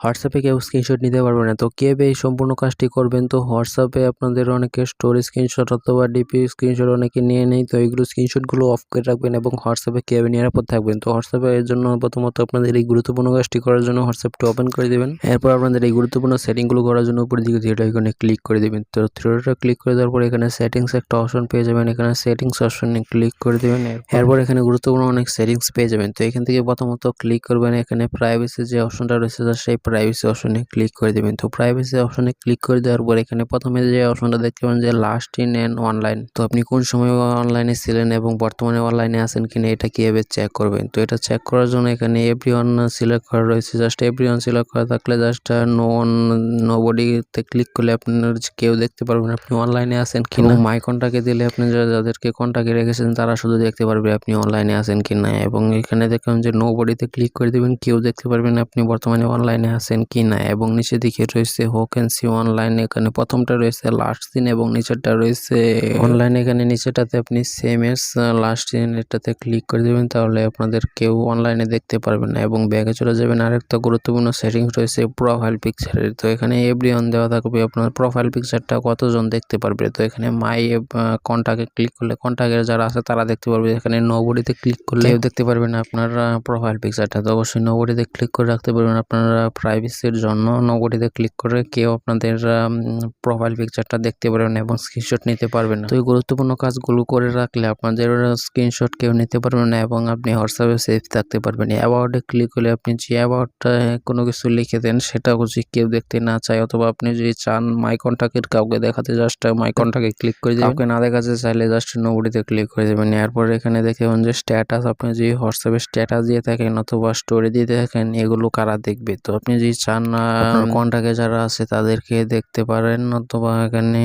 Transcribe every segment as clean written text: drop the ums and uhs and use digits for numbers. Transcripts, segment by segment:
হোয়াটসঅ্যাপে কেউ স্ক্রিনশট নিতে পারবে না। তো কীভাবে এই সম্পূর্ণ কাজটি করবেন? তো হোয়াটসঅ্যাপে আপনাদের অনেকে স্টোরি স্ক্রিনশট অথবা ডিপি স্ক্রিনশট অনেকে নিয়ে নেয়। তো এইগুলো স্ক্রিনশটগুলো অফ করে রাখবেন এবং হোয়াটসঅ্যাপে কীভাবে নিরাপদ থাকবেন। তো হোয়াটসঅ্যাপে এর জন্য প্রথমত আপনাদের এই গুরুত্বপূর্ণ কাজটি করার জন্য হোয়াটসঅ্যাপটি ওপেন করে দিবেন। এরপর আপনাদের এই গুরুত্বপূর্ণ সেটিংগুলো করার জন্য উপরের দিকে থ্রি ডট আইকনে ক্লিক করে দিবেন। তো থ্রি ডটে ক্লিক করে দেওয়ার পর এখানে সেটিংস একটা অপশন পেয়ে যাবেন। এখানে সেটিংস অপশনে ক্লিক করে দিবেন। এরপর এখানে গুরুত্বপূর্ণ অনেক সেটিংস পেয়ে যাবেন। তো এখান থেকে প্রথমত ক্লিক করবেন এখানে প্রাইভেসি যে অপশনটা রয়েছে সেই প্রাইভেসি অপশনে ক্লিক করে দিবেন। তো প্রাইভেসি অপশনে ক্লিক করে দেওয়ার পর এখানে প্রথমে যে অপশনটা দেখতে পাবেন যে লাস্ট ইন এন্ড অনলাইন। তো আপনি কোন সময় অনলাইনে ছিলেন এবং বর্তমানে অনলাইনে আছেন কিনা এটা কিভাবে চেক করবেন। তো এটা চেক করার জন্য এখানে এভরিওয়ান সিলেক্ট করা রয়েছে। জাস্ট এভরিওয়ান সিলেক্ট করা থাকলে জাস্ট নোবডিতে ক্লিক করলে আপনার কেউ দেখতে পারবেন আপনি অনলাইনে আছেন কিনা। মাই কন্টাক্টে দিলে আপনি যাদেরকে কন্টাক্টে রেখেছেন তারা শুধু দেখতে পারবে আপনি অনলাইনে আছেন কিনা। এবং এখানে দেখবেন যে নোবডিতে ক্লিক করে দিবেন, কেউ দেখতে পারবেন আপনি বর্তমানে অনলাইনে আছেন কিনা। এবং নিচে দিকে রয়েছে হু ক্যান সি অনলাইন, এখানে প্রথমটা রয়েছে লাস্ট সিন এবং নিচেরটা রয়েছে অনলাইন। এখানে নিচেটাতে আপনি সেম এস লাস্ট সিন এটাতে ক্লিক করে দেবেন, তাহলে আপনাদের কেউ অনলাইনে দেখতে পারবেন না। এবং ব্যাগে চলে যাবেন, আরেকটা গুরুত্বপূর্ণ সেটিংস রয়েছে প্রোফাইল পিকচারের। তো এখানে এভরিওয়ান দেওয়া থাকবে, আপনার প্রোফাইল পিকচারটা কতজন দেখতে পারবে। তো এখানে মাই কন্টাক্টে ক্লিক করলে কন্টাক্টের যারা আছে তারা দেখতে পারবে। এখানে নোবডিতে ক্লিক করলে কেউ দেখতে পারবেন না আপনার প্রোফাইল পিকচারটা। তো অবশ্যই নোবডিতে ক্লিক করে রাখতে পারবেন আপনারা প্রাইভেসির জন্য। নোবডিতে ক্লিক করে কেউ আপনাদের প্রোফাইল পিকচারটা দেখতে পারবেন এবং স্ক্রিনশট নিতে পারবেন না। তো এই গুরুত্বপূর্ণ কাজগুলো করে রাখলে আপনাদের স্ক্রিনশট কেউ নিতে পারবেন না এবং আপনি হোয়াটসঅ্যাপে সেফ থাকতে পারবেন। অ্যাবাউটে ক্লিক করলে আপনি যে অ্যাবাউটটা কোনো কিছু লিখে দেন সেটা যদি কেউ দেখতে না চায় অথবা আপনি যদি চান মাই কন্টাক্টের কাউকে দেখাতে জাস্ট মাই কন্টাক্টে ক্লিক করে দেবেন। কাউকে না দেখাতে চাইলে জাস্ট নোবডিতে ক্লিক করে দেবেন। এরপর এখানে দেখবেন যে স্ট্যাটাস, আপনি যদি হোয়াটসঅ্যাপে স্ট্যাটাস দিয়ে থাকেন অথবা স্টোরি দিয়ে থাকেন এগুলো কারা দেখবে। তো আপনি যদি চান কন্টাক্টে যারা আছে তাদেরকে দেখতে পারেন অথবা এখানে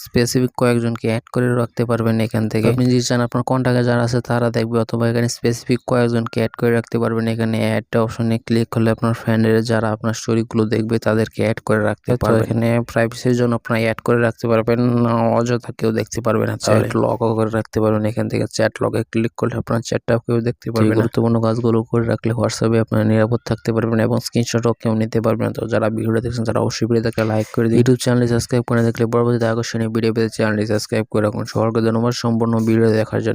স্পেসিফিক কয়েকজনকে অ্যাড করে রাখতে পারবেন এখান থেকে। আপনি যদি চান আপনার কন্টাক্টে যারা আছে তারা দেখবে অথবা এখানে স্পেসিফিক কয়েকজনকে অ্যাড করে রাখতে পারবেন। এখানে অ্যাড অপশনে ক্লিক করলে আপনার ফ্রেন্ডের যারা আপনার স্টোরিগুলো দেখবে তাদেরকে অ্যাড করে রাখতে পারবেন। এখানে প্রাইভেসির জন্য আপনারা অ্যাড করে রাখতে পারবেন, অযথা কেউ দেখতে পারবে না। চ্যাট লগও করে রাখতে পারবেন। এখান থেকে চ্যাট লগে ক্লিক করলে আপনার চ্যাটটাও কেউ দেখতে পারবে না। গুরুত্বপূর্ণ কাজগুলো করে রাখলে হোয়াটসঅ্যাপে আপনারা নিরাপদ থাকতে পারবেন এবং স্ক্রিনশটও কেউ নিতে পারবেন। তো যারা ভিডিওটা দেখছেন তারা অবশ্যই ভিডিওটাকে লাইক করে দিন। ইউটিউব চ্যানেলটি সাবস্ক্রাইব করে দেখলে পরবর্তীতে আকর্ষণীয় ভিডিও পেতে চ্যানেলটি সাবস্ক্রাইব করে রাখুন। সবাইকে ধন্যবাদ সম্পূর্ণ ভিডিও দেখার জন্য।